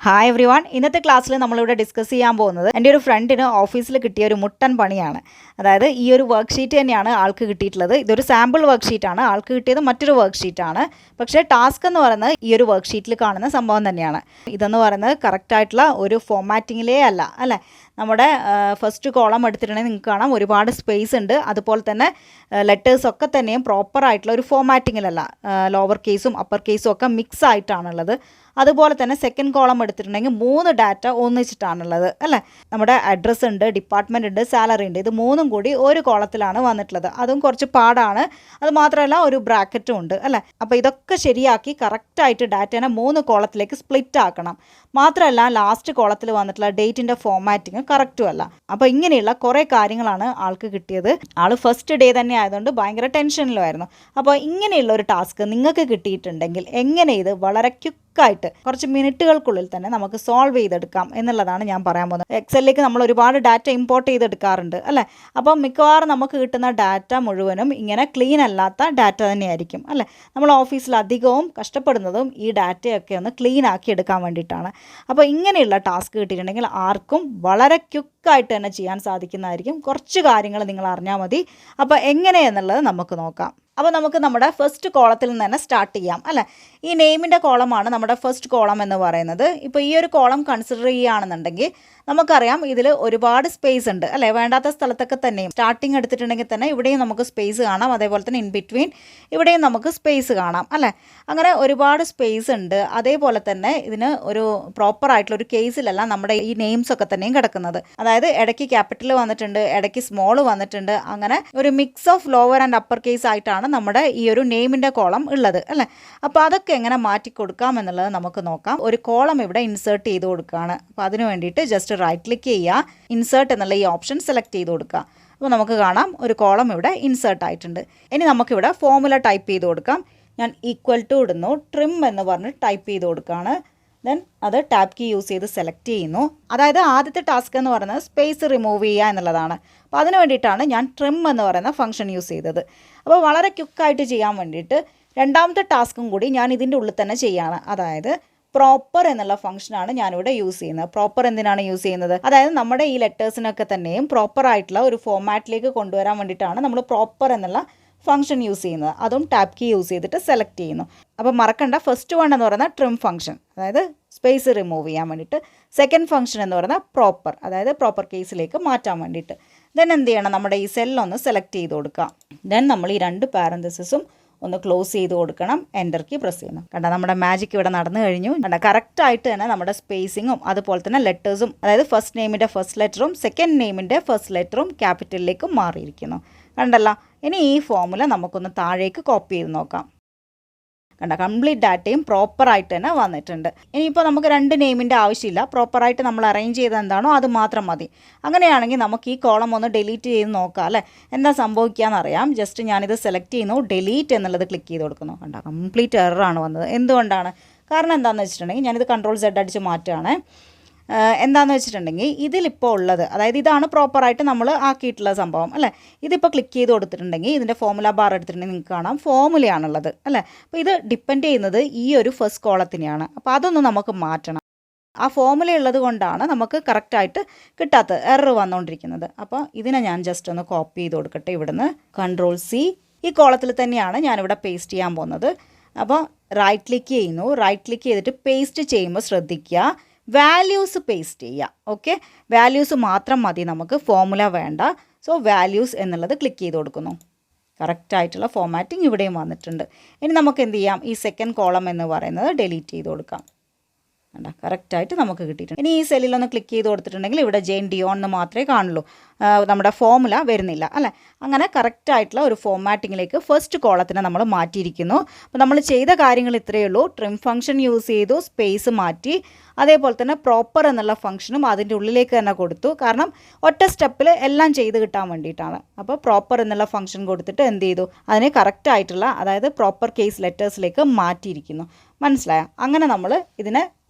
Hi every one. ഇന്നത്തെ ക്ലാസ്സിൽ നമ്മളിവിടെ ഡിസ്കസ് ചെയ്യാൻ പോകുന്നത് എൻ്റെ ഒരു ഫ്രണ്ടിന് ഓഫീസിൽ കിട്ടിയ ഒരു മുട്ടൻ പണിയാണ്. അതായത് ഈ ഒരു വർക്ക് ഷീറ്റ് തന്നെയാണ് ആൾക്ക് കിട്ടിയിട്ടുള്ളത്. ഇതൊരു സാമ്പിൾ വർക്ക് ഷീറ്റാണ്. ആൾക്ക് കിട്ടിയത് മറ്റൊരു വർക്ക് ഷീറ്റാണ്. പക്ഷേ ടാസ്ക് എന്ന് പറയുന്നത് ഈ ഒരു വർക്ക് ഷീറ്റിൽ കാണുന്ന സംഭവം തന്നെയാണ്. ഇതെന്ന് പറയുന്നത് കറക്റ്റായിട്ടുള്ള ഒരു ഫോമാറ്റിങ്ങിലേ അല്ലേ. നമ്മുടെ ഫസ്റ്റ് കോളം എടുത്തിട്ടുണ്ടെങ്കിൽ നിങ്ങൾക്ക് കാണാം ഒരുപാട് സ്പേസ് ഉണ്ട്. അതുപോലെ തന്നെ ലെറ്റേഴ്സൊക്കെ തന്നെയും പ്രോപ്പറായിട്ടുള്ള ഒരു ഫോമാറ്റിങ്ങിലല്ല, ലോവർ കേസും അപ്പർ കേസും ഒക്കെ മിക്സ് ആയിട്ടാണുള്ളത്. അതുപോലെ തന്നെ സെക്കൻഡ് കോളം എടുത്തിട്ടുണ്ടെങ്കിൽ 3 ഡാറ്റ ഒന്നിച്ചിട്ടാണുള്ളത് അല്ലേ. നമ്മുടെ അഡ്രസ്സ് ഉണ്ട്, ഡിപ്പാർട്ട്മെൻറ്റ് ഉണ്ട്, സാലറി ഉണ്ട്. ഇത് മൂന്നും കൂടി ഒരു കോളത്തിലാണ് വന്നിട്ടുള്ളത്. അതും കുറച്ച് പാടാണ്. അത് മാത്രമല്ല ഒരു ബ്രാക്കറ്റും ഉണ്ട് അല്ലേ. അപ്പോൾ ഇതൊക്കെ ശരിയാക്കി കറക്റ്റായിട്ട് ഡാറ്റേനെ 3 കോളത്തിലേക്ക് സ്പ്ലിറ്റ് ആക്കണം. മാത്രമല്ല ലാസ്റ്റ് കോളത്തിൽ വന്നിട്ടുള്ള ഡേറ്റിൻ്റെ ഫോമാറ്റിങ് കറക്റ്റും അല്ല. അപ്പോൾ ഇങ്ങനെയുള്ള കുറേ കാര്യങ്ങളാണ് ആൾക്ക് കിട്ടിയത്. ആൾ ഫസ്റ്റ് ഡേ തന്നെ ആയതുകൊണ്ട് ഭയങ്കര ടെൻഷനിലുമായിരുന്നു. അപ്പോൾ ഇങ്ങനെയുള്ള ഒരു ടാസ്ക് നിങ്ങൾക്ക് കിട്ടിയിട്ടുണ്ടെങ്കിൽ എങ്ങനെ ഇത് വളരെ ക്വിക്കായിട്ട് കുറച്ച് മിനിറ്റുകൾക്കുള്ളിൽ തന്നെ നമുക്ക് സോൾവ് ചെയ്തെടുക്കാം എന്നുള്ളതാണ് ഞാൻ പറയാൻ പോകുന്നത്. എക്സലിലേക്ക് നമ്മൾ ഒരുപാട് ഡാറ്റ ഇമ്പോർട്ട് ചെയ്തെടുക്കാറുണ്ട് അല്ലേ. അപ്പോൾ മിക്കവാറും നമുക്ക് കിട്ടുന്ന ഡാറ്റ മുഴുവനും ഇങ്ങനെ ക്ലീൻ അല്ലാത്ത ഡാറ്റ തന്നെയായിരിക്കും അല്ലേ. നമ്മൾ ഓഫീസിൽ അധികവും കഷ്ടപ്പെടുന്നതും ഈ ഡാറ്റയൊക്കെ ഒന്ന് ക്ലീൻ ആക്കി എടുക്കാൻ വേണ്ടിയിട്ടാണ്. അപ്പോൾ ഇങ്ങനെയുള്ള ടാസ്ക് കിട്ടിയിട്ടുണ്ടെങ്കിൽ ആർക്കും വളരെ ക്വിക്കായിട്ട് തന്നെ ചെയ്യാൻ സാധിക്കുന്നതായിരിക്കും. കുറച്ച് കാര്യങ്ങൾ നിങ്ങൾ അറിഞ്ഞാൽ മതി. അപ്പോൾ എങ്ങനെയെന്നുള്ളത് നമുക്ക് നോക്കാം. അപ്പോൾ നമുക്ക് നമ്മുടെ ഫസ്റ്റ് കോളത്തിൽ നിന്ന് തന്നെ സ്റ്റാർട്ട് ചെയ്യാം അല്ലേ. ഈ നെയിമിൻ്റെ കോളമാണ് നമ്മുടെ ഫസ്റ്റ് കോളം എന്ന് പറയുന്നത്. ഇപ്പോൾ ഈ ഒരു കോളം കൺസിഡർ ചെയ്യുകയാണെന്നുണ്ടെങ്കിൽ നമുക്കറിയാം ഇതിൽ ഒരുപാട് സ്പേസ് ഉണ്ട് അല്ലേ. വേണ്ടാത്ത സ്ഥലത്തൊക്കെ തന്നെയും സ്റ്റാർട്ടിങ് എടുത്തിട്ടുണ്ടെങ്കിൽ തന്നെ ഇവിടെയും നമുക്ക് സ്പേസ് കാണാം. അതേപോലെ തന്നെ ഇൻ ബിറ്റ്വീൻ ഇവിടെയും നമുക്ക് സ്പേസ് കാണാം അല്ലേ. അങ്ങനെ ഒരുപാട് സ്പേസ് ഉണ്ട്. അതേപോലെ തന്നെ ഇതിന് ഒരു പ്രോപ്പറായിട്ടുള്ള ഒരു കേസിലല്ല നമ്മുടെ ഈ നെയിംസ് ഒക്കെ തന്നെയും കിടക്കുന്നത്. അതായത് ഇടയ്ക്ക് ക്യാപിറ്റൽ വന്നിട്ടുണ്ട്, ഇടയ്ക്ക് സ്മോൾ വന്നിട്ടുണ്ട്. അങ്ങനെ ഒരു mix of lower and upper case ആയിട്ടാണ് നമ്മുടെ ഈ ഒരു നെയിമിൻ്റെ കോളം ഉള്ളത് അല്ലേ. അപ്പോൾ അതൊക്കെ എങ്ങനെ മാറ്റി കൊടുക്കാം എന്നുള്ളത് നമുക്ക് നോക്കാം. ഒരു കോളം ഇവിടെ ഇൻസേർട്ട് ചെയ്ത് കൊടുക്കുകയാണ്. അപ്പോൾ അതിന് വേണ്ടിയിട്ട് ജസ്റ്റ് റൈറ്റ് ക്ലിക്ക് ചെയ്യുക, ഇൻസേർട്ട് എന്നുള്ള ഈ ഓപ്ഷൻ സെലക്ട് ചെയ്ത് കൊടുക്കുക. അപ്പോൾ നമുക്ക് കാണാം ഒരു കോളം ഇവിടെ ഇൻസേർട്ട് ആയിട്ടുണ്ട്. ഇനി നമുക്കിവിടെ ഫോർമുല ടൈപ്പ് ചെയ്ത് കൊടുക്കാം. ഞാൻ ഈക്വൽ ടു ഇടുന്നു, ട്രിം എന്ന് പറഞ്ഞ് ടൈപ്പ് ചെയ്ത് കൊടുക്കുകയാണ്. ദെൻ അത് ടാബ് കീ യൂസ് ചെയ്ത് സെലക്ട് ചെയ്യുന്നു. അതായത് ആദ്യത്തെ ടാസ്ക് എന്ന് പറയുന്നത് സ്പേസ് റിമൂവ് ചെയ്യുക എന്നുള്ളതാണ്. അപ്പോൾ അതിന് വേണ്ടിയിട്ടാണ് ഞാൻ ട്രിം എന്ന് പറയുന്ന ഫംഗ്ഷൻ യൂസ് ചെയ്തത്. അപ്പോൾ വളരെ ക്വിക്കായിട്ട് ചെയ്യാൻ വേണ്ടിയിട്ട് രണ്ടാമത്തെ ടാസ്കും കൂടി ഞാൻ ഇതിൻ്റെ ഉള്ളിൽ തന്നെ ചെയ്യുകയാണ്. അതായത് പ്രോപ്പർ എന്നുള്ള ഫംഗ്ഷനാണ് ഞാനിവിടെ യൂസ് ചെയ്യുന്നത്. പ്രോപ്പർ എന്തിനാണ് യൂസ് ചെയ്യുന്നത്? അതായത് നമ്മുടെ ഈ ലെറ്റേഴ്സിനൊക്കെ തന്നെയും പ്രോപ്പറായിട്ടുള്ള ഒരു ഫോമാറ്റിലേക്ക് കൊണ്ടുവരാൻ വേണ്ടിയിട്ടാണ് നമ്മൾ പ്രോപ്പർ എന്നുള്ള ഫംഗ്ഷൻ യൂസ് ചെയ്യുന്നത്. അതും ടാബ് കീ യൂസ് ചെയ്തിട്ട് സെലക്ട് ചെയ്യുന്നു. അപ്പോൾ മറക്കണ്ട, ഫസ്റ്റ് വൺ എന്ന് പറയുന്നത് ട്രിം ഫംഗ്ഷൻ, അതായത് സ്പേസ് റിമൂവ് ചെയ്യാൻ വേണ്ടിയിട്ട്. സെക്കൻഡ് ഫംഗ്ഷൻ എന്ന് പറയുന്നത് പ്രോപ്പർ, അതായത് പ്രോപ്പർ കേസിലേക്ക് മാറ്റാൻ വേണ്ടിയിട്ട്. ദെൻ എന്ത് ചെയ്യണം, നമ്മുടെ ഈ സെല്ലൊന്ന് സെലക്ട് ചെയ്ത് കൊടുക്കുക. ദെൻ നമ്മൾ ഈ 2 പാരന്തസിസും ഒന്ന് ക്ലോസ് ചെയ്ത് കൊടുക്കണം. എൻ്റർ കീ പ്രസ് ചെയ്യണം. കണ്ട നമ്മുടെ മാജിക് ഇവിടെ നടന്നു കഴിഞ്ഞു. കണ്ട കറക്റ്റായിട്ട് തന്നെ നമ്മുടെ സ്പേസിങ്ങും അതുപോലെ തന്നെ ലെറ്റേഴ്സും, അതായത് ഫസ്റ്റ് നെയിമിൻ്റെ ഫസ്റ്റ് ലെറ്ററും സെക്കൻഡ് നെയിമിൻ്റെ ഫസ്റ്റ് ലെറ്ററും ക്യാപിറ്റലിലേക്ക് മാറിയിരിക്കുന്നു. കണ്ടല്ലോ. ഇനി ഈ ഫോർമുല നമുക്കൊന്ന് താഴേക്ക് കോപ്പി ചെയ്ത് നോക്കാം. കണ്ട കംപ്ലീറ്റ് ഡാറ്റയും പ്രോപ്പറായിട്ട് തന്നെ വന്നിട്ടുണ്ട്. ഇനിയിപ്പോൾ നമുക്ക് 2 നെയിമിൻ്റെ ആവശ്യമില്ല. പ്രോപ്പറായിട്ട് നമ്മൾ അറേഞ്ച് ചെയ്ത് എന്താണോ അത് മാത്രം മതി. അങ്ങനെയാണെങ്കിൽ നമുക്ക് ഈ കോളം ഒന്ന് ഡിലീറ്റ് ചെയ്ത് നോക്കാം അല്ലേ. എന്താ സംഭവിക്കുകയെന്ന് അറിയാം. ജസ്റ്റ് ഞാനിത് സെലക്ട് ചെയ്യുന്നു, ഡിലീറ്റ് എന്നുള്ളത് ക്ലിക്ക് ചെയ്ത് കൊടുക്കുന്നു. കണ്ട കംപ്ലീറ്റ് എററാണ് വന്നത്. എന്തുകൊണ്ടാണ്? കാരണം എന്താണെന്ന് വെച്ചിട്ടുണ്ടെങ്കിൽ ഞാനിത് കൺട്രോൾ Z അടിച്ച് മാറ്റുകയാണ്. എന്താണെന്ന് വെച്ചിട്ടുണ്ടെങ്കിൽ ഇതിലിപ്പോൾ ഉള്ളത്, അതായത് ഇതാണ് പ്രോപ്പറായിട്ട് നമ്മൾ ആക്കിയിട്ടുള്ള സംഭവം അല്ലേ. ഇതിപ്പോൾ ക്ലിക്ക് ചെയ്ത് കൊടുത്തിട്ടുണ്ടെങ്കിൽ ഇതിൻ്റെ ഫോർമുല ബാർ എടുത്തിട്ടുണ്ടെങ്കിൽ നിങ്ങൾക്ക് കാണാം ഫോർമുലയാണുള്ളത് അല്ലേ. അപ്പോൾ ഇത് ഡിപ്പെൻഡ് ചെയ്യുന്നത് ഈ ഒരു ഫസ്റ്റ് കോളത്തിനെയാണ്. അപ്പോൾ അതൊന്ന് നമുക്ക് മാറ്റണം. ആ ഫോർമുല ഉള്ളത് കൊണ്ടാണ് നമുക്ക് കറക്റ്റായിട്ട് കിട്ടാത്തത്, എറർ വന്നുകൊണ്ടിരിക്കുന്നത്. അപ്പോൾ ഇതിനെ ഞാൻ ജസ്റ്റ് ഒന്ന് കോപ്പി ചെയ്ത് കൊടുക്കട്ടെ. ഇവിടുന്ന് കൺട്രോൾ C, ഈ കോളത്തിൽ തന്നെയാണ് ഞാനിവിടെ പേസ്റ്റ് ചെയ്യാൻ പോകുന്നത്. അപ്പോൾ റൈറ്റ് ക്ലിക്ക് ചെയ്യുന്നു. റൈറ്റ് ക്ലിക്ക് ചെയ്തിട്ട് പേസ്റ്റ് ചെയ്യുമ്പോൾ ശ്രദ്ധിക്കുക, വാല്യൂസ് പേസ്റ്റ് ചെയ്യുക. ഓക്കെ, വാല്യൂസ് മാത്രം മതി നമുക്ക്, ഫോർമുല വേണ്ട. സോ വാല്യൂസ് എന്നുള്ളത് ക്ലിക്ക് ചെയ്ത് കൊടുക്കുന്നു. കറക്റ്റായിട്ടുള്ള ഫോമാറ്റിംഗ് ഇവിടെയും വന്നിട്ടുണ്ട്. ഇനി നമുക്ക് എന്ത് ചെയ്യാം, ഈ സെക്കൻഡ് കോളം എന്ന് പറയുന്നത് ഡിലീറ്റ് ചെയ്ത് കൊടുക്കാം. കണ്ട കറക്റ്റായിട്ട് നമുക്ക് കിട്ടിയിട്ടുണ്ട്. ഇനി ഈ സെല്ലിലൊന്ന് ക്ലിക്ക് ചെയ്ത് കൊടുത്തിട്ടുണ്ടെങ്കിൽ ഇവിടെ ജെയിൻ ഡിയോൺ എന്ന് മാത്രമേ കാണുള്ളൂ, നമ്മുടെ ഫോർമുല വരുന്നില്ല അല്ലേ. അങ്ങനെ കറക്റ്റായിട്ടുള്ള ഒരു ഫോമാറ്റിങ്ങിലേക്ക് ഫസ്റ്റ് കോളത്തിനെ നമ്മൾ മാറ്റിയിരിക്കുന്നു. അപ്പോൾ നമ്മൾ ചെയ്ത കാര്യങ്ങൾ ഇത്രയേ ഉള്ളൂ. ട്രിം ഫംഗ്ഷൻ യൂസ് ചെയ്തു, സ്പേസ് മാറ്റി, അതേപോലെ തന്നെ പ്രോപ്പർ എന്നുള്ള ഫംഗ്ഷനും അതിൻ്റെ ഉള്ളിലേക്ക് തന്നെ കൊടുത്തു. കാരണം ഒറ്റ സ്റ്റെപ്പിൽ എല്ലാം ചെയ്ത് കിട്ടാൻ വേണ്ടിയിട്ടാണ്. അപ്പോൾ പ്രോപ്പർ എന്നുള്ള ഫംഗ്ഷൻ കൊടുത്തിട്ട് എന്ത് ചെയ്തു, അതിനെ കറക്റ്റായിട്ടുള്ള, അതായത് പ്രോപ്പർ കേസ് ലെറ്റേഴ്സിലേക്ക് മാറ്റിയിരിക്കുന്നു. മനസ്സിലായോ? അങ്ങനെ നമ്മൾ ഇതിനെ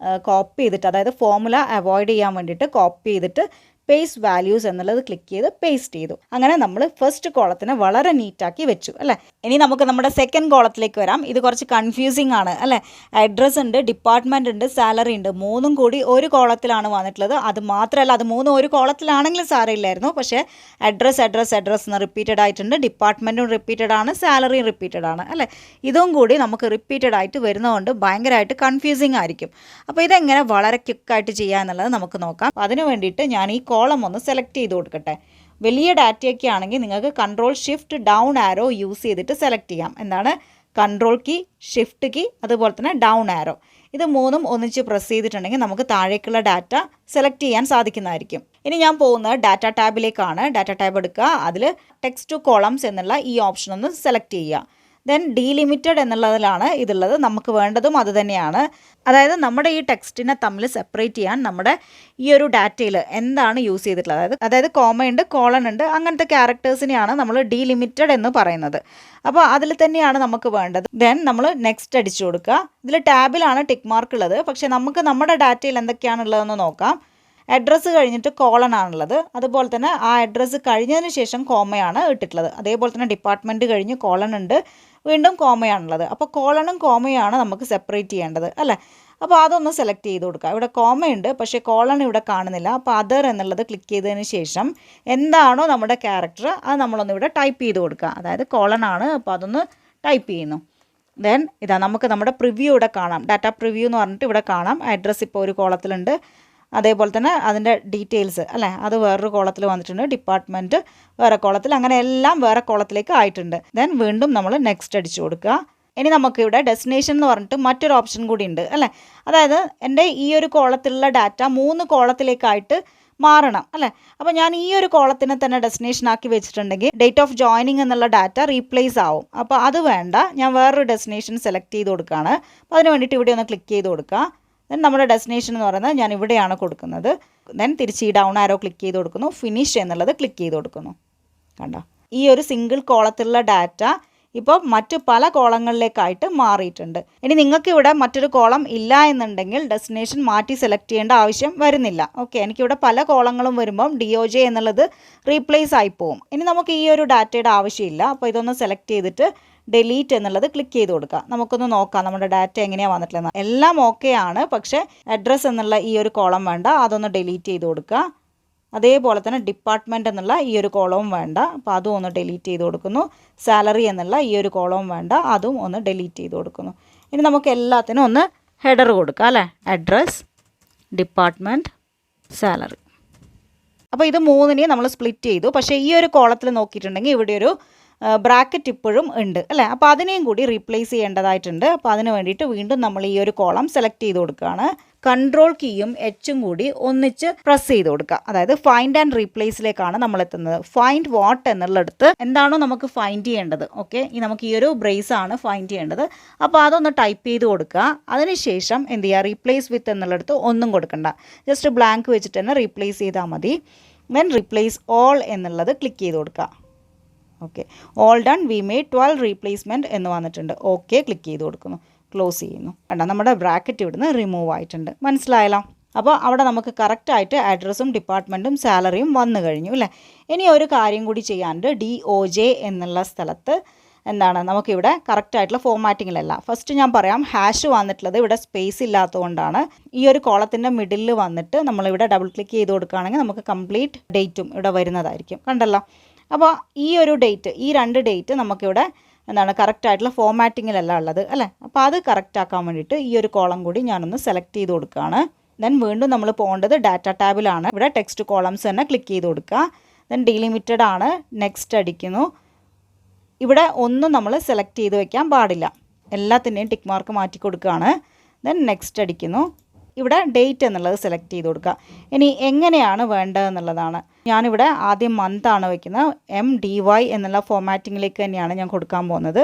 കോപ്പി ചെയ്തിട്ട്, അതായത് ഫോർമുല അവോയ്ഡ് ചെയ്യാൻ വേണ്ടിയിട്ട് കോപ്പി ചെയ്തിട്ട് പേസ്റ്റ് വാല്യൂസ് എന്നുള്ളത് ക്ലിക്ക് ചെയ്ത് പേസ്റ്റ് ചെയ്തു. അങ്ങനെ നമ്മൾ ഫസ്റ്റ് കോളത്തിനെ വളരെ നീറ്റാക്കി വെച്ചു അല്ലേ. ഇനി നമുക്ക് നമ്മുടെ സെക്കൻഡ് കോളത്തിലേക്ക് വരാം. ഇത് കുറച്ച് കൺഫ്യൂസിങ് ആണ് അല്ലേ. അഡ്രസ്സ് ഉണ്ട്, ഡിപ്പാർട്ട്മെൻറ്റ് ഉണ്ട്, സാലറി ഉണ്ട്, മൂന്നും കൂടി ഒരു കോളത്തിലാണ് വന്നിട്ടുള്ളത്. അത് മാത്രമല്ല, അത് മൂന്നും ഒരു കോളത്തിലാണെങ്കിലും സാരമില്ലായിരുന്നു. പക്ഷേ അഡ്രസ്സ് എന്ന് റിപ്പീറ്റഡ് ആയിട്ടുണ്ട്, ഡിപ്പാർട്ട്മെൻറ്റും റിപ്പീറ്റഡ് ആണ്, സാലറിയും റിപ്പീറ്റഡ് ആണ് അല്ലേ. ഇതും കൂടി നമുക്ക് റിപ്പീറ്റഡ് ആയിട്ട് വരുന്നതുകൊണ്ട് ഭയങ്കരമായിട്ട് കൺഫ്യൂസിങ് ആയിരിക്കും. അപ്പോൾ ഇതെങ്ങനെ വളരെ ക്വിക്കായിട്ട് ചെയ്യുക എന്നുള്ളത് നമുക്ക് നോക്കാം. അപ്പോൾ അതിന് വേണ്ടിയിട്ട് ഞാൻ ഈ കോളം ഒന്ന് സെലക്ട് ചെയ്ത് കൊടുക്കട്ടെ. വലിയ ഡാറ്റയൊക്കെ ആണെങ്കിൽ നിങ്ങൾക്ക് കൺട്രോൾ ഷിഫ്റ്റ് ഡൗൺ ആരോ യൂസ് ചെയ്തിട്ട് സെലക്ട് ചെയ്യാം. എന്താണ് കൺട്രോൾ കീ, ഷിഫ്റ്റ് കീ, അതുപോലെ തന്നെ ഡൗൺ ആരോ, ഇത് മൂന്നും ഒന്നിച്ച് പ്രസ് ചെയ്തിട്ടുണ്ടെങ്കിൽ നമുക്ക് താഴേക്കുള്ള ഡാറ്റ സെലക്ട് ചെയ്യാൻ സാധിക്കുന്നതായിരിക്കും. ഇനി ഞാൻ പോകുന്നത് ഡാറ്റ ടാബിലേക്കാണ്. ഡാറ്റ ടാബ് എടുക്കുക, അതിൽ ടെക്സ്റ്റ് ടു കോളംസ് എന്നുള്ള ഈ ഓപ്ഷൻ ഒന്ന് സെലക്ട് ചെയ്യുക. ദെൻ ഡീലിമിറ്റഡ് എന്നുള്ളതിലാണ് ഇതുള്ളത്. നമുക്ക് വേണ്ടതും അത് തന്നെയാണ്. അതായത് നമ്മുടെ ഈ ടെക്സ്റ്റിനെ തമ്മിൽ സെപ്പറേറ്റ് ചെയ്യാൻ നമ്മുടെ ഈ ഒരു ഡാറ്റയിൽ എന്താണ് യൂസ് ചെയ്തിട്ടുള്ളത്, അതായത് കോമയുണ്ട്, കോളൻ ഉണ്ട്, അങ്ങനത്തെ ക്യാരക്ടേഴ്സിനെയാണ് നമ്മൾ ഡീലിമിറ്റഡ് എന്ന് പറയുന്നത്. അപ്പോൾ അതിൽ തന്നെയാണ് നമുക്ക് വേണ്ടത്. ദെൻ നമ്മൾ നെക്സ്റ്റ് അടിച്ചു കൊടുക്കുക. ഇതിൽ ടാബിലാണ് ടിക്ക് മാർക്ക് ഉള്ളത്. പക്ഷേ നമുക്ക് നമ്മുടെ ഡാറ്റയിൽ എന്തൊക്കെയാണുള്ളതെന്ന് നോക്കാം. അഡ്രസ്സ് കഴിഞ്ഞിട്ട് കോളൻ ആണുള്ളത്. അതുപോലെ തന്നെ ആ അഡ്രസ്സ് കഴിഞ്ഞതിന് ശേഷം കോമയാണ് ഇട്ടിട്ടുള്ളത്. അതേപോലെ തന്നെ ഡിപ്പാർട്ട്മെൻറ്റ് കഴിഞ്ഞ് കോളൻ ഉണ്ട്, വീണ്ടും കോമയാണുള്ളത്. അപ്പോൾ കോളനും കോമയാണ് നമുക്ക് സെപ്പറേറ്റ് ചെയ്യേണ്ടത് അല്ലേ. അപ്പോൾ അതൊന്ന് സെലക്ട് ചെയ്ത് കൊടുക്കുക. ഇവിടെ കോമയുണ്ട്, പക്ഷേ കോളൻ ഇവിടെ കാണുന്നില്ല. അപ്പോൾ അതർ എന്നുള്ളത് ക്ലിക്ക് ചെയ്തതിന് ശേഷം എന്താണോ നമ്മുടെ ക്യാരക്ടർ അത് നമ്മളൊന്ന് ഇവിടെ ടൈപ്പ് ചെയ്ത് കൊടുക്കുക. അതായത് കോളൻ ആണ്, അപ്പോൾ അതൊന്ന് ടൈപ്പ് ചെയ്യുന്നു. ദെൻ ഇതാ നമുക്ക് നമ്മുടെ പ്രിവ്യൂ ഇവിടെ കാണാം. ഡാറ്റ പ്രിവ്യൂ എന്ന് പറഞ്ഞിട്ട് ഇവിടെ കാണാം. അഡ്രസ്സ് ഇപ്പോൾ ഒരു കോളത്തിലുണ്ട്, അതേപോലെ തന്നെ അതിൻ്റെ ഡീറ്റെയിൽസ് അല്ലേ അത് വേറൊരു കോളത്തിൽ വന്നിട്ടുണ്ട്, ഡിപ്പാർട്ട്മെൻറ്റ് വേറെ കോളത്തിൽ, അങ്ങനെ എല്ലാം വേറെ കോളത്തിലേക്ക് ആയിട്ടുണ്ട്. ദെൻ വീണ്ടും നമ്മൾ നെക്സ്റ്റ് അടിച്ചു കൊടുക്കുക. ഇനി നമുക്കിവിടെ ഡെസ്റ്റിനേഷൻ എന്ന് പറഞ്ഞിട്ട് മറ്റൊരു ഓപ്ഷൻ കൂടി ഉണ്ട് അല്ലേ. അതായത് എൻ്റെ ഈ ഒരു കോളത്തിലുള്ള ഡാറ്റ 3 കോളത്തിലേക്കായിട്ട് മാറണം അല്ലേ. അപ്പോൾ ഞാൻ ഈ ഒരു കോളത്തിനെ തന്നെ ഡെസ്റ്റിനേഷൻ ആക്കി വെച്ചിട്ടുണ്ടെങ്കിൽ ഡേറ്റ് ഓഫ് ജോയിനിങ് എന്നുള്ള ഡാറ്റ റീപ്ലേസ് ആവും. അപ്പോൾ അത് വേണ്ട, ഞാൻ വേറൊരു ഡെസ്റ്റിനേഷൻ സെലക്ട് ചെയ്ത് കൊടുക്കുകയാണ്. അപ്പോൾ അതിന് വേണ്ടിയിട്ട് ഇവിടെ ഒന്ന് ക്ലിക്ക് ചെയ്ത് കൊടുക്കുക. ദെൻ നമ്മുടെ ഡെസ്റ്റിനേഷൻ എന്ന് പറയുന്നത് ഞാൻ ഇവിടെയാണ് കൊടുക്കുന്നത്. ദെൻ തിരിച്ച് ഈ ഡൗൺ ആരോ ക്ലിക്ക് ചെയ്ത് കൊടുക്കുന്നു, ഫിനിഷ് എന്നുള്ളത് ക്ലിക്ക് ചെയ്ത് കൊടുക്കുന്നു. കണ്ടോ, ഈ ഒരു സിംഗിൾ കോളത്തിലുള്ള ഡാറ്റ ഇപ്പോൾ മറ്റ് പല കോളങ്ങളിലേക്കായിട്ട് മാറിയിട്ടുണ്ട്. ഇനി നിങ്ങൾക്ക് ഇവിടെ മറ്റൊരു കോളം ഇല്ല എന്നുണ്ടെങ്കിൽ ഡെസ്റ്റിനേഷൻ മാറ്റി സെലക്ട് ചെയ്യേണ്ട ആവശ്യം വരുന്നില്ല. ഓക്കെ, എനിക്കിവിടെ പല കോളങ്ങളും വരുമ്പം DOJ എന്നുള്ളത് റീപ്ലേസ് ആയി പോകും. ഇനി നമുക്ക് ഈ ഒരു ഡാറ്റയുടെ ആവശ്യമില്ല. അപ്പോൾ ഇതൊന്ന് സെലക്ട് ചെയ്തിട്ട് ഡിലീറ്റ് എന്നുള്ളത് ക്ലിക്ക് ചെയ്ത് കൊടുക്കുക. നമുക്കൊന്ന് നോക്കാം നമ്മുടെ ഡാറ്റ എങ്ങനെയാണ് വന്നിട്ടുള്ളത്. എല്ലാം ഓക്കെ ആണ്, പക്ഷേ അഡ്രസ്സ് എന്നുള്ള ഈ ഒരു കോളം വേണ്ട, അതൊന്ന് ഡിലീറ്റ് ചെയ്ത് കൊടുക്കുക. അതേപോലെ തന്നെ ഡിപ്പാർട്ട്മെൻറ്റ് എന്നുള്ള ഈ ഒരു കോളവും വേണ്ട, അപ്പോൾ അതും ഒന്ന് ഡിലീറ്റ് ചെയ്ത് കൊടുക്കുന്നു. സാലറി എന്നുള്ള ഈ ഒരു കോളവും വേണ്ട, അതും ഒന്ന് ഡിലീറ്റ് ചെയ്ത് കൊടുക്കുന്നു. ഇനി നമുക്ക് എല്ലാത്തിനും ഒന്ന് ഹെഡർ കൊടുക്കാം അല്ലേ. Address, department, salary. അപ്പോൾ ഇത് മൂന്നിനെയും നമ്മൾ സ്പ്ലിറ്റ് ചെയ്തു. പക്ഷേ ഈ ഒരു കോളത്തിൽ നോക്കിയിട്ടുണ്ടെങ്കിൽ ഇവിടെ ഒരു ബ്രാക്കറ്റ് ഇപ്പോഴും ഉണ്ട് അല്ലേ. അപ്പോൾ അതിനെയും കൂടി റീപ്ലേസ് ചെയ്യേണ്ടതായിട്ടുണ്ട്. അപ്പോൾ അതിന് വേണ്ടിയിട്ട് വീണ്ടും നമ്മൾ ഈ ഒരു കോളം സെലക്ട് ചെയ്ത് കൊടുക്കുകയാണ്. കൺട്രോൾ കീയും എച്ചും കൂടി ഒന്നിച്ച് പ്രസ് ചെയ്ത് കൊടുക്കുക. അതായത് ഫൈൻഡ് ആൻഡ് റീപ്ലേസിലേക്കാണ് നമ്മൾ എത്തുന്നത്. ഫൈൻഡ് വാട്ട് എന്നുള്ളിടത്ത് എന്താണോ നമുക്ക് ഫൈൻഡ് ചെയ്യേണ്ടത്. ഓക്കെ, ഈ നമുക്ക് ഈ ഒരു ബ്രേസ് ആണ് ഫൈൻഡ് ചെയ്യേണ്ടത്. അപ്പോൾ അതൊന്ന് ടൈപ്പ് ചെയ്ത് കൊടുക്കുക. അതിനുശേഷം എന്ത് ചെയ്യുക, റീപ്ലേസ് വിത്ത് എന്നുള്ളിടത്ത് ഒന്നും കൊടുക്കണ്ട, ജസ്റ്റ് ബ്ലാങ്ക് വെച്ചിട്ട് തന്നെ റീപ്ലേസ് ചെയ്താൽ മതി. ദെൻ റീപ്ലേസ് ഓൾ എന്നുള്ളത് ക്ലിക്ക് ചെയ്ത് കൊടുക്കുക. Okay, all done, V made 12 replacement എന്ന് വന്നിട്ടുണ്ട്. ഓക്കെ ക്ലിക്ക് ചെയ്ത് കൊടുക്കുന്നു, ക്ലോസ് ചെയ്യുന്നു. കണ്ടോ, നമ്മുടെ ബ്രാക്കറ്റ് ഇവിടുന്ന് റിമൂവ് ആയിട്ടുണ്ട്. മനസ്സിലായല്ലോ. അപ്പോൾ അവിടെ നമുക്ക് കറക്റ്റായിട്ട് അഡ്രസ്സും ഡിപ്പാർട്ട്മെൻറ്റും സാലറിയും വന്നു കഴിഞ്ഞു അല്ലേ. ഇനി ഒരു കാര്യം കൂടി ചെയ്യാനുണ്ട്. DOJ എന്നുള്ള സ്ഥലത്ത് എന്താണ് നമുക്കിവിടെ കറക്റ്റായിട്ടുള്ള ഫോർമാറ്റിങ്ങിലല്ല. ഫസ്റ്റ് ഞാൻ പറയാം, ഹാഷ് വന്നിട്ടുള്ളത് ഇവിടെ സ്പേസ് ഇല്ലാത്തതുകൊണ്ടാണ്. ഈ ഒരു കോളത്തിൻ്റെ മിഡിലിൽ വന്നിട്ട് നമ്മളിവിടെ ഡബിൾ ക്ലിക്ക് ചെയ്ത് കൊടുക്കുകയാണെങ്കിൽ നമുക്ക് കംപ്ലീറ്റ് ഡേറ്റും ഇവിടെ വരുന്നതായിരിക്കും. കണ്ടല്ലോ. അപ്പോൾ ഈ ഒരു ഡേറ്റ്, ഈ 2 ഡേറ്റ് നമുക്കിവിടെ എന്താണ് കറക്റ്റായിട്ടുള്ള ഫോർമാറ്റിങ്ങിലല്ല ഉള്ളത് അല്ലേ. അപ്പോൾ അത് കറക്റ്റ് ആക്കാൻ വേണ്ടിയിട്ട് ഈ ഒരു കോളം കൂടി ഞാനൊന്ന് സെലക്ട് ചെയ്ത് കൊടുക്കുകയാണ്. ദെൻ വീണ്ടും നമ്മൾ പോകേണ്ടത് ഡാറ്റ ടാബിലാണ്. ഇവിടെ ടെക്സ്റ്റ് കോളംസ് തന്നെ ക്ലിക്ക് ചെയ്ത് കൊടുക്കുക. ദെൻ ഡീലിമിറ്റഡ് ആണ്, നെക്സ്റ്റ് അടിക്കുന്നു. ഇവിടെ ഒന്നും നമ്മൾ സെലക്ട് ചെയ്ത് വെക്കാൻ പാടില്ല, എല്ലാത്തിൻ്റെയും ടിക്ക് മാർക്ക് മാറ്റി കൊടുക്കുകയാണ്. ദെൻ നെക്സ്റ്റ് അടിക്കുന്നു. ഇവിടെ ഡേറ്റ് എന്നുള്ളത് സെലക്ട് ചെയ്ത് കൊടുക്കുക. ഇനി എങ്ങനെയാണ് വേണ്ടതെന്നുള്ളതാണ്. ഞാനിവിടെ ആദ്യം മന്താണ് വയ്ക്കുന്നത്. MDY എന്നുള്ള ഫോർമാറ്റിങ്ങിലേക്ക് തന്നെയാണ് ഞാൻ കൊടുക്കാൻ പോകുന്നത്.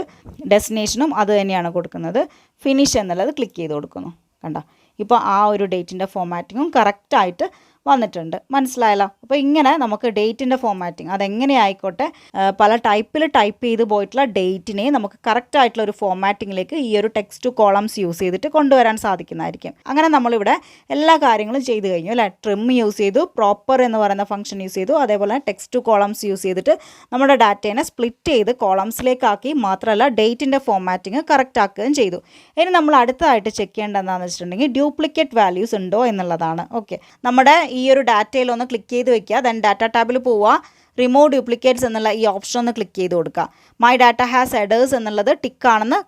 ഡെസ്റ്റിനേഷനും അത് തന്നെയാണ് കൊടുക്കുന്നത്. ഫിനിഷ് എന്നുള്ളത് ക്ലിക്ക് ചെയ്ത് കൊടുക്കുന്നു. കണ്ടോ, ഇപ്പോൾ ആ ഒരു ഡേറ്റിൻ്റെ ഫോർമാറ്റിങ്ങും കറക്റ്റായിട്ട് വന്നിട്ടുണ്ട്. മനസ്സിലായല്ലോ? അപ്പോൾ ഇങ്ങനെ നമുക്ക് ഡേറ്റിൻ്റെ ഫോമാറ്റിംഗ് അതെങ്ങനെ ആയിക്കോട്ടെ പല ടൈപ്പിൽ ടൈപ്പ് ചെയ്ത് പോയിട്ടുള്ള ഡേറ്റിനെ നമുക്ക് കറക്റ്റ് ആയിട്ടുള്ള ഒരു ഫോമാറ്റിങ്ങിലേക്ക് ഈ ഒരു ടെക്സ്റ്റ് ടു കോളംസ് യൂസ് ചെയ്തിട്ട് കൊണ്ടുവരാൻ സാധിക്കുന്നതായിരിക്കും. അങ്ങനെ നമ്മളിവിടെ എല്ലാ കാര്യങ്ങളും ചെയ്ത് കഴിഞ്ഞു അല്ലേ. ട്രിം യൂസ് ചെയ്തു, പ്രോപ്പർ എന്ന് പറയുന്ന ഫംഗ്ഷൻ യൂസ് ചെയ്തു, അതേപോലെ ടെക്സ്റ്റ് ടു കോളംസ് യൂസ് ചെയ്തിട്ട് നമ്മുടെ ഡാറ്റേനെ സ്പ്ലിറ്റ് ചെയ്ത് കോളംസിലേക്കാക്കി, മാത്രമല്ല ഡേറ്റിൻ്റെ ഫോമാറ്റിംഗ് കറക്റ്റ് ആക്കുകയും ചെയ്തു. ഇനി നമ്മൾ അടുത്തതായിട്ട് ചെക്ക് ചെയ്യേണ്ടത് എന്താണെന്ന് വെച്ചിട്ടുണ്ടെങ്കിൽ ഡ്യൂപ്ലിക്കേറ്റ് വാല്യൂസ് ഉണ്ടോ എന്നുള്ളതാണ്. ഓക്കെ, നമ്മുടെ ഈ ഒരു ഡാറ്റയിൽ ഒന്ന് ക്ലിക്ക് ചെയ്ത് വെക്കുക. ദെൻ ഡാറ്റ ടാബിൽ പോവുക, റിമൂവ് ഡ്യൂപ്ലിക്കേറ്റ്സ് എന്നുള്ള ഈ ഓപ്ഷൻ ഒന്ന് ക്ലിക്ക് ചെയ്ത് കൊടുക്കുക. മൈ ഡാറ്റ ഹാസ് ഹെഡേഴ്സ് എന്നുള്ളത് ടിക്കാണെന്ന്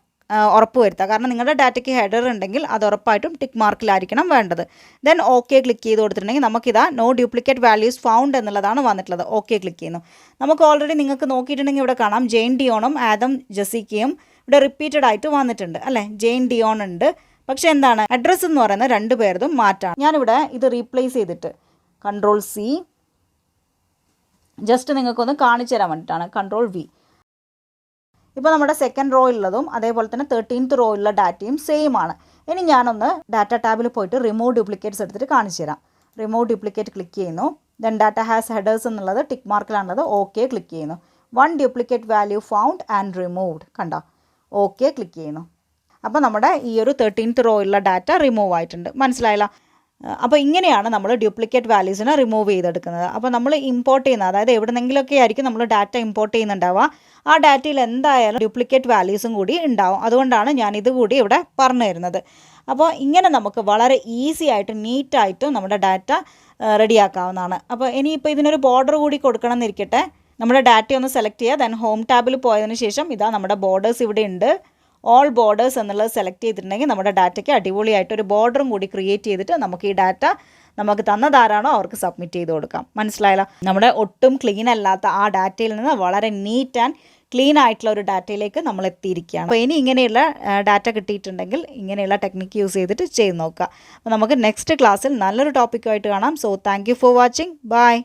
ഉറപ്പ് വരുത്തുക. കാരണം നിങ്ങളുടെ ഡാറ്റയ്ക്ക് ഹെഡർ ഉണ്ടെങ്കിൽ അത് ഉറപ്പായിട്ടും ടിക്ക് മാർക്കിലായിരിക്കണം വേണ്ടത്. ദെൻ ഓക്കെ ക്ലിക്ക് ചെയ്ത് കൊടുത്തിട്ടുണ്ടെങ്കിൽ നമുക്കിതാ നോ ഡ്യൂപ്ലിക്കേറ്റ് വാല്യൂസ് ഫൗണ്ട് എന്നുള്ളതാണ് വന്നിട്ടുള്ളത്. ഓക്കെ ക്ലിക്ക് ചെയ്യുന്നു. നമുക്ക് ഓൾറെഡി നിങ്ങൾക്ക് നോക്കിയിട്ടുണ്ടെങ്കിൽ ഇവിടെ കാണാം ജെയിൻ ഡിയോണും ആദം ജെസിക്കയും ഇവിടെ റിപ്പീറ്റഡ് ആയിട്ട് വന്നിട്ടുണ്ട് അല്ലേ. ജെയിൻ ഡിയോൺ ഉണ്ട്, പക്ഷേ എന്താണ് അഡ്രസ്സ് എന്ന് പറയുന്ന 2 പേർതും മാറ്റാണ്. ഞാനിവിടെ ഇത് റീപ്ലേസ് ചെയ്തിട്ട് Ctrl+C, ജസ്റ്റ് നിങ്ങൾക്കൊന്ന് കാണിച്ചു തരാൻ വേണ്ടിയിട്ടാണ്. Ctrl+V. ഇപ്പോൾ നമ്മുടെ സെക്കൻഡ് റോയിലുള്ളതും അതേപോലെ തന്നെ 13th റോയിലുള്ള ഡാറ്റയും സെയിം ആണ്. ഇനി ഞാനൊന്ന് ഡാറ്റ ടാബിൽ പോയിട്ട് റിമൂവ് ഡ്യൂപ്ലിക്കേറ്റ്സ് എടുത്തിട്ട് കാണിച്ചു തരാം. റിമൂവ് ഡ്യൂപ്ലിക്കേറ്റ് ക്ലിക്ക് ചെയ്യുന്നു. ദെൻ ഡാറ്റ ഹാസ് ഹെഡേഴ്സ് എന്നുള്ളത് ടിക്ക് മാർക്കിലാണുള്ളത്. ഓക്കെ ക്ലിക്ക് ചെയ്യുന്നു. 1 duplicate value found and removed കണ്ടോ. ഓക്കെ ക്ലിക്ക് ചെയ്യുന്നു. അപ്പോൾ നമ്മുടെ ഈ ഒരു 13th റോയിലുള്ള ഡാറ്റ റിമൂവ് ആയിട്ടുണ്ട്. മനസ്സിലായല്ലോ? അപ്പോൾ ഇങ്ങനെയാണ് നമ്മൾ ഡ്യൂപ്ലിക്കേറ്റ് വാല്യൂസിനെ റിമൂവ് ചെയ്തെടുക്കുന്നത്. അപ്പോൾ നമ്മൾ ഇമ്പോർട്ട് ചെയ്യുന്ന, അതായത് എവിടെന്നെങ്കിലുമൊക്കെ ആയിരിക്കും നമ്മൾ ഡാറ്റ ഇമ്പോർട്ട് ചെയ്യുന്നുണ്ടാവുക. ആ ഡാറ്റയിൽ എന്തായാലും ഡ്യൂപ്ലിക്കേറ്റ് വാല്യൂസും കൂടി ഉണ്ടാവും. അതുകൊണ്ടാണ് ഞാൻ ഇതുകൂടി ഇവിടെ പറഞ്ഞു തരുന്നത്. അപ്പോൾ ഇങ്ങനെ നമുക്ക് വളരെ ഈസി ആയിട്ട് നീറ്റായിട്ടും നമ്മുടെ ഡാറ്റ റെഡിയാക്കാവുന്നതാണ്. അപ്പോൾ ഇനിയിപ്പോൾ ഇതിനൊരു ബോർഡർ കൂടി കൊടുക്കണം എന്നിരിക്കട്ടെ. നമ്മുടെ ഡാറ്റ ഒന്ന് സെലക്ട് ചെയ്യുക. ദെൻ ഹോം ടാബിൽ പോയതിന് ശേഷം ഇതാ നമ്മുടെ ബോർഡേഴ്സ് ഇവിടെ ഉണ്ട്. ഓൾ ബോർഡേഴ്സ് എന്നുള്ളത് സെലക്ട് ചെയ്തിട്ടുണ്ടെങ്കിൽ നമ്മുടെ ഡാറ്റയ്ക്ക് അടിപൊളിയായിട്ട് ഒരു ബോർഡറും കൂടി ക്രിയേറ്റ് ചെയ്തിട്ട് നമുക്ക് ഈ ഡാറ്റ നമുക്ക് തന്നതാരാണോ അവർക്ക് സബ്മിറ്റ് ചെയ്ത് കൊടുക്കാം. മനസ്സിലായല്ലോ? നമ്മുടെ ഒട്ടും ക്ലീൻ അല്ലാത്ത ആ ഡാറ്റയിൽ നിന്ന് വളരെ നീറ്റ് ആൻഡ് ക്ലീൻ ആയിട്ടുള്ള ഒരു ഡാറ്റയിലേക്ക് നമ്മൾ എത്തിയിരിക്കുകയാണ്. അപ്പോൾ ഇനി ഇങ്ങനെയുള്ള ഡാറ്റ കിട്ടിയിട്ടുണ്ടെങ്കിൽ ഇങ്ങനെയുള്ള ടെക്നിക്ക് യൂസ് ചെയ്തിട്ട് ചെയ്ത് നോക്കുക. അപ്പോൾ നമുക്ക് നെക്സ്റ്റ് ക്ലാസ്സിൽ നല്ലൊരു ടോപ്പിക്കുമായിട്ട് കാണാം. So thank you for watching. By.